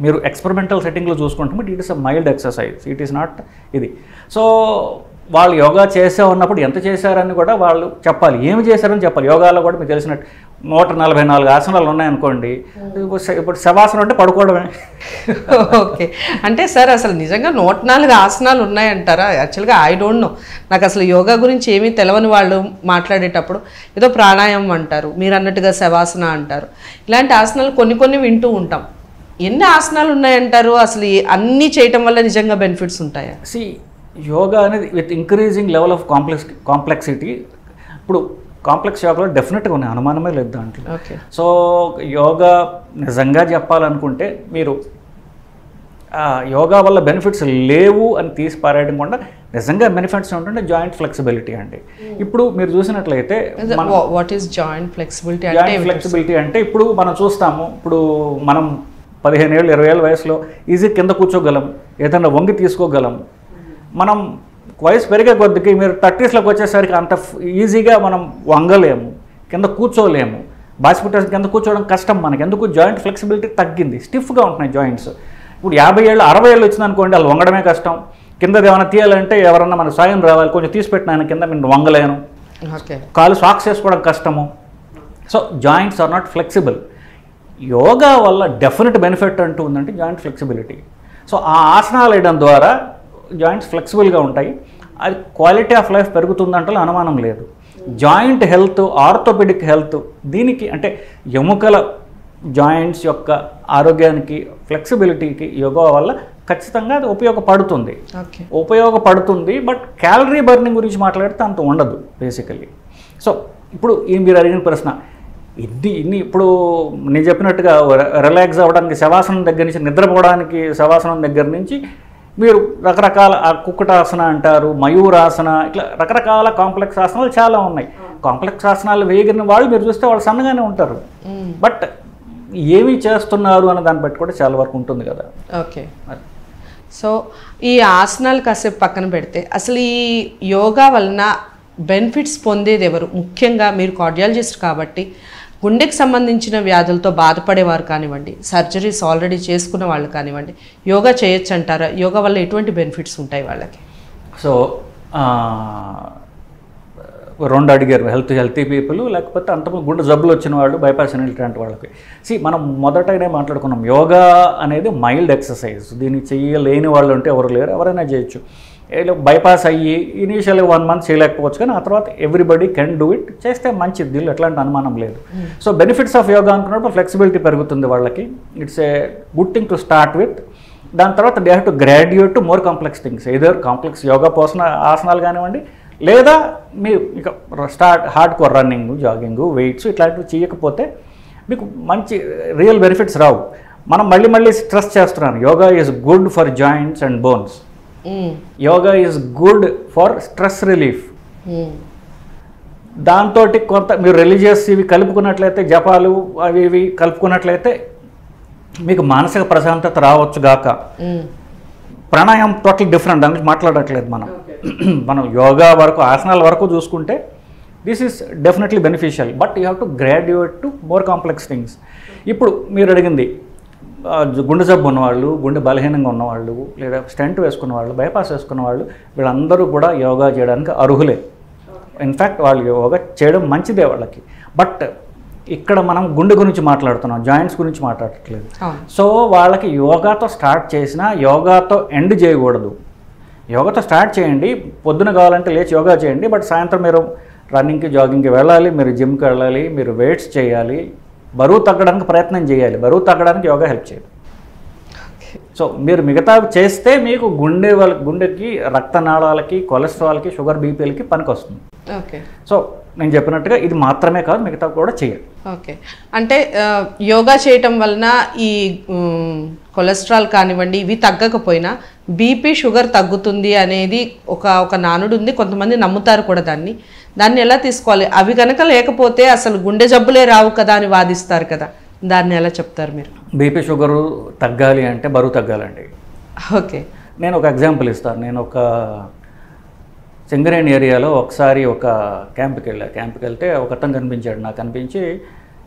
మీరు ఎక్స్పెరిమెంటల్ సెట్టింగ్లో చూసుకుంటే it is a mild exercise, it is not ఇది. సో వాళ్ళు యోగా చేసే ఉన్నప్పుడు ఎంత చేశారని కూడా వాళ్ళు చెప్పాలి, ఏమి చేశారని చెప్పాలి. యోగాలో కూడా మీకు తెలిసినట్టు 144 ఆసనాలు ఉన్నాయనుకోండి, ఇప్పుడు శవాసనం అంటే పడుకోవడమే. ఓకే, అంటే సార్ అసలు నిజంగా 104 ఆసనాలు ఉన్నాయంటారా? యాక్చువల్గా ఐ డోంట్ నో, నాకు అసలు యోగా గురించి ఏమీ తెలియని వాళ్ళు మాట్లాడేటప్పుడు ఏదో ప్రాణాయామం అంటారు, మీరు అన్నట్టుగా శవాసన అంటారు, ఇలాంటి ఆసనాలు కొన్ని కొన్ని వింటూ ఉంటాం. ఎన్ని ఆసనాలు ఉన్నాయంటారు? అసలు అన్నీ చేయటం వల్ల నిజంగా బెనిఫిట్స్ ఉంటాయా? యోగా అనేది with increasing level of complexity, ఇప్పుడు కాంప్లెక్స్ యోగాలో డెఫినెట్గా ఉన్నాయి, అనుమానమే లేదు దాంట్లో. సో యోగా నిజంగా చెప్పాలనుకుంటే మీరు యోగా వల్ల బెనిఫిట్స్ లేవు అని తీసి పారేయడం కూడా నిజంగా బెనిఫిట్స్ ఉంటుంటే జాయింట్ ఫ్లెక్సిబిలిటీ అండి. ఇప్పుడు మీరు చూసినట్లయితే what is joint flexibility? Joint flexibility అంటే ఇప్పుడు మనం చూస్తాము, ఇప్పుడు మనం 15 ఏళ్ళు 20 ఏళ్ళ వయసులో ఈజీ కింద కూర్చోగలం, ఏదైనా వంగి తీసుకోగలం. మనం వయసు పెరిగే కొద్దికి మీరు 30స్లోకి వచ్చేసరికి అంత ఈజీగా మనం వంగలేము, కింద కూర్చోలేము, బాసిపుట్టేసి కింద కూర్చోవడం కష్టం మనకి. ఎందుకు? జాయింట్ ఫ్లెక్సిబిలిటీ తగ్గింది, స్టిఫ్గా ఉంటున్నాయి జాయింట్స్. ఇప్పుడు 50 ఏళ్ళు 60 ఏళ్ళు వచ్చిందనుకోండి, వాళ్ళు వంగడమే కష్టం. కిందది ఏమైనా తీయాలంటే ఎవరన్నా మనకు సాయం రావాలి, కొంచెం తీసి పెట్టిన కింద నేను వంగలేను, కాలు సాక్స్ వేసుకోవడం కష్టము. So joints are not flexible. Yoga వల్ల డెఫినెట్ బెనిఫిట్ అంటూ ఉందంటే జాయింట్ ఫ్లెక్సిబిలిటీ. సో ఆ ఆసనాలు వేయడం ద్వారా జాయింట్స్ ఫ్లెక్సిబుల్గా ఉంటాయి, అది క్వాలిటీ ఆఫ్ లైఫ్ పెరుగుతుందంటే అనుమానం లేదు. జాయింట్ హెల్త్, ఆర్థోపెడిక్ హెల్త్, దీనికి అంటే ఎముకల జాయింట్స్ యొక్క ఆరోగ్యానికి, ఫ్లెక్సిబిలిటీకి యోగా వల్ల ఖచ్చితంగా అది ఉపయోగపడుతుంది. బట్ క్యాలరీ బర్నింగ్ గురించి మాట్లాడితే అంత ఉండదు బేసికలీ. సో ఇప్పుడు మీరు అడిగిన ప్రశ్న ఇన్ని ఇప్పుడు నేను చెప్పినట్టుగా రిలాక్స్ అవ్వడానికి శవాసనం దగ్గర నుంచి, నిద్రపోవడానికి శవాసనం దగ్గర నుంచి, మీరు రకరకాల కుక్కుటాసన అంటారు, మయూరాసన, ఇట్లా రకరకాల కాంప్లెక్స్ ఆసనాలు చాలా ఉన్నాయి. కాంప్లెక్స్ ఆసనాలు వేయగిన వాళ్ళు మీరు చూస్తే వాళ్ళు సన్నగానే ఉంటారు, బట్ ఏమి చేస్తున్నారు అన్న దాన్ని బట్టి కూడా చాలా వరకు ఉంటుంది కదా. ఓకే, సో ఈ ఆసనాలు కాసేపు పక్కన పెడితే అసలు ఈ యోగా వలన బెనిఫిట్స్ పొందేది ఎవరు? ముఖ్యంగా మీరు కార్డియాలజిస్ట్ కాబట్టి గుండెకి సంబంధించిన వ్యాధులతో బాధపడేవారు కానివ్వండి, సర్జరీస్ ఆల్రెడీ చేసుకున్న వాళ్ళు కానివ్వండి, యోగా చేయొచ్చు అంటారా? యోగా వల్ల ఎటువంటి బెనిఫిట్స్ ఉంటాయి వాళ్ళకి? సో 2 అడిగారు, హెల్తీ పీపుల్, లేకపోతే అంతకుముందు గుండె జబ్బులు వచ్చిన వాళ్ళు, బైపాస్ ఇలాంటి వాళ్ళకి. మనం మొదటనే మాట్లాడుకున్నాం, యోగా అనేది మైల్డ్ ఎక్సర్సైజ్, దీన్ని చేయలేని వాళ్ళు అంటే ఎవరు లేరు, ఎవరైనా చేయొచ్చు. బైపాస్ అయ్యి ఇనీషియల్గా 1 మంత్ చేయలేకపోవచ్చు, కానీ ఆ తర్వాత ఎవ్రీబడి కెన్ డూ ఇట్, చేస్తే మంచిది, దీనిలో ఎట్లాంటి అనుమానం లేదు. సో బెనిఫిట్స్ ఆఫ్ యోగా అనుకున్నప్పుడు ఫ్లెక్సిబిలిటీ పెరుగుతుంది వాళ్ళకి, it's a good thing to start with. దాని తర్వాత they have to graduate to more complex things, either complex yoga ఆసనాలు కానివ్వండి, లేదా మీరు ఇక hard core running, jogging, weights ఇట్లాంటివి చేయకపోతే మీకు మంచి రియల్ బెనిఫిట్స్ రావు. మనం మళ్ళీ స్ట్రెస్ చేస్తున్నాను, yoga is good for joints and bones, yoga is good for stress relief. దాంతో కొంత మీరు రిలీజియస్ ఇవి కలుపుకున్నట్లయితే, జపాలు అవి ఇవి కలుపుకున్నట్లయితే మీకు మానసిక ప్రశాంతత రావచ్చు గాక. ప్రాణాయామం టోటల్ డిఫరెంట్, దాని గురించి మాట్లాడట్లేదు మనం యోగా వరకు, ఆసనాల వరకు చూసుకుంటే this is definitely beneficial, but you have to graduate to more complex things. ఇప్పుడు మీరు అడిగింది గుండె జబ్బు ఉన్నవాళ్ళు, గుండె బలహీనంగా ఉన్నవాళ్ళు, లేదా స్టెంట్ వేసుకున్న వాళ్ళు, బైపాస్ వేసుకున్న వాళ్ళు, వీళ్ళందరూ కూడా యోగా చేయడానికి అర్హులే. ఇన్ఫ్యాక్ట్ వాళ్ళు యోగా చేయడం మంచిదే వాళ్ళకి. బట్ ఇక్కడ మనం గుండె గురించి మాట్లాడుతున్నాం, జాయింట్స్ గురించి మాట్లాడట్లేదు. సో వాళ్ళకి యోగాతో స్టార్ట్ చేసినా యోగాతో ఎండ్ చేయకూడదు. యోగాతో స్టార్ట్ చేయండి, పొద్దున కావాలంటే లేచి యోగా చేయండి, బట్ సాయంత్రం మీరు రన్నింగ్కి, జాగింగ్కి వెళ్ళాలి, మీరు జిమ్కి వెళ్ళాలి, మీరు వెయిట్స్ చేయాలి, బరువు తగ్గడానికి ప్రయత్నం చేయాలి. బరువు తగ్గడానికి యోగా హెల్ప్ చేయదు. సో మీరు మిగతా చేస్తే మీకు గుండెకి, రక్తనాళాలకి, కొలెస్ట్రాల్కి, షుగర్, బీపీలకి పనికి వస్తుంది. ఓకే, సో నేను చెప్పినట్టుగా ఇది మాత్రమే కాదు, మిగతా కూడా చేయాలి. ఓకే, అంటే యోగా చేయటం వలన ఈ కొలెస్ట్రాల్ కానివ్వండి ఇవి తగ్గకపోయినా బీపీ, షుగర్ తగ్గుతుంది అనేది ఒక నానుడు ఉంది, కొంతమంది నమ్ముతారు కూడా దాన్ని ఎలా తీసుకోవాలి? అవి కనుక లేకపోతే అసలు గుండె జబ్బులే రావు కదా అని వాదిస్తారు కదా, దాన్ని ఎలా చెప్తారు మీరు? బీపీ, షుగరు తగ్గాలి అంటే బరువు తగ్గాలండి. ఓకే, నేను ఒక ఎగ్జాంపుల్ ఇస్తాను. నేను ఒక సింగరేణి ఏరియాలో ఒకసారి ఒక క్యాంప్కి వెళ్తే ఒక అతను కనిపించాడు. నాకు కనిపించి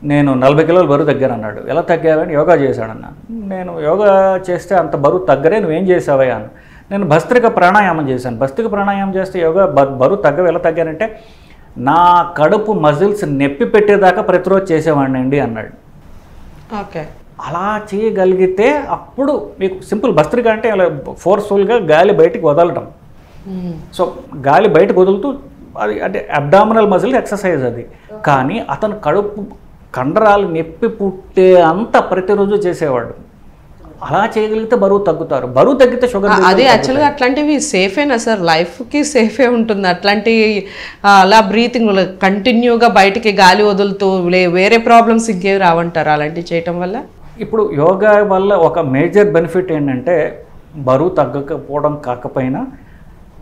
నేను 40 కిలోలు బరువు తగ్గాను అన్నాడు. ఎలా తగ్గావని? యోగా చేశాడన్నా. నేను యోగా చేస్తే అంత బరువు తగ్గరే, నువ్వేం చేసావయ్యా అన్న. నేను భస్త్రిక ప్రాణాయామం చేశాను. భస్త్రిక ప్రాణాయామం చేస్తే యోగా బరువు తగ్గవు. ఎలా తగ్గానంటే నా కడుపు మజిల్స్ నొప్పి పెట్టేదాకా ప్రతిరోజు చేసేవాడిని అండి అన్నాడు. ఓకే. అలా చేయగలిగితే అప్పుడు మీకు సింపుల్ భస్త్రిక అంటే అలా ఫోర్స్ఫుల్గా గాలి బయటికి వదలటం. సో గాలి బయటకు వదులుతూ అది అంటే అబ్డామినల్ మజిల్ ఎక్సర్సైజ్ అది. కానీ అతను కడుపు కండరాలు నొప్పి పుట్టే అంత ప్రతిరోజు చేసేవాడు. అలా చేయగలిగితే బరువు తగ్గుతారు. బరువు తగ్గితే షుగర్. అది యాక్చువల్గా అట్లాంటివి సేఫేనా సార్? లైఫ్కి సేఫే ఉంటుంది అట్లాంటి అలా బ్రీతింగ్ కంటిన్యూగా బయటికి గాలి వదులుతూ వేరే ప్రాబ్లమ్స్ ఇంకేవి రావంటారు అలాంటివి చేయటం వల్ల? ఇప్పుడు యోగా వల్ల ఒక మేజర్ బెనిఫిట్ ఏంటంటే బరువు తగ్గకపోవడం కాకపోయినా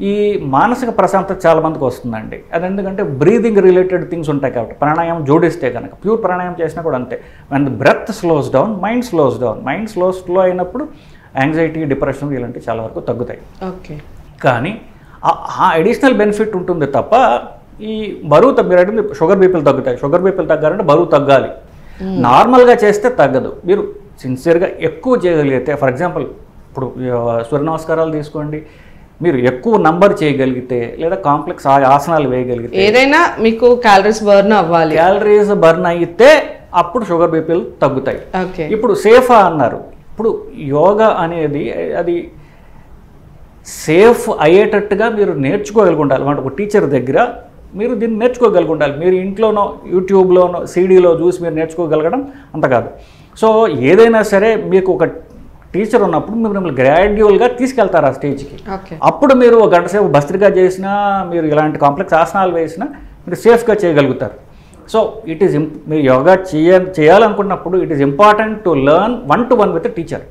ఈ మానసిక ప్రశాంతత చాలా మందికి వస్తుందండి. అది ఎందుకంటే బ్రీదింగ్ రిలేటెడ్ థింగ్స్ ఉంటాయి కాబట్టి. ప్రాణాయామం జోడిస్తే కనుక ప్యూర్ ప్రాణాయామం చేసినా కూడా అంతే. And breath slows down, mind slows down. Mind slow అయినప్పుడు యాంగ్జైటీ, డిప్రెషన్ ఇలాంటివి చాలా వరకు తగ్గుతాయి. ఓకే. కానీ ఆ అడిషనల్ బెనిఫిట్ ఉంటుంది తప్ప ఈ బరువు మీరు అడిగింది షుగర్ బీపీలు తగ్గుతాయి. షుగర్ బీపీలు తగ్గాలంటే బరువు తగ్గాలి. నార్మల్గా చేస్తే తగ్గదు. మీరు సిన్సియర్గా ఎక్కువ చేయగలిగితే, ఫర్ ఎగ్జాంపుల్ ఇప్పుడు సూర్య నమస్కారాలు తీసుకోండి, మీరు ఎక్కువ నంబర్ చేయగలిగితే లేదా కాంప్లెక్స్ ఆసనాలు వేయగలిగితే, ఏదైనా మీకు క్యాలరీస్ బర్న్ అవ్వాలి. క్యాలరీస్ బర్న్ అయితే అప్పుడు షుగర్ బీపీలు తగ్గుతాయి. ఓకే. ఇప్పుడు సేఫా అన్నారు. ఇప్పుడు యోగా అనేది అది సేఫ్ అయ్యేటట్టుగా మీరు నేర్చుకోగలిగి ఉండాలి. అంటే ఒక టీచర్ దగ్గర మీరు దీన్ని నేర్చుకోగలిగి ఉండాలి. మీరు ఇంట్లోనో యూట్యూబ్లోనో సీడీలో చూసి మీరు నేర్చుకోగలగడం అంత కాదు. సో ఏదైనా సరే మీకు ఒక టీచర్ ఉన్నప్పుడు మిమ్మల్ని గ్రాడ్యువల్గా తీసుకెళ్తారు ఆ స్టేజ్కి. అప్పుడు మీరు ఒక గంట సేపు భస్త్రిగా చేసినా, మీరు ఇలాంటి కాంప్లెక్స్ ఆసనాలు వేసినా మీరు సేఫ్గా చేయగలుగుతారు. సో మీరు యోగా చేయాలనుకున్నప్పుడు it is important to learn 1-to-1 with teacher.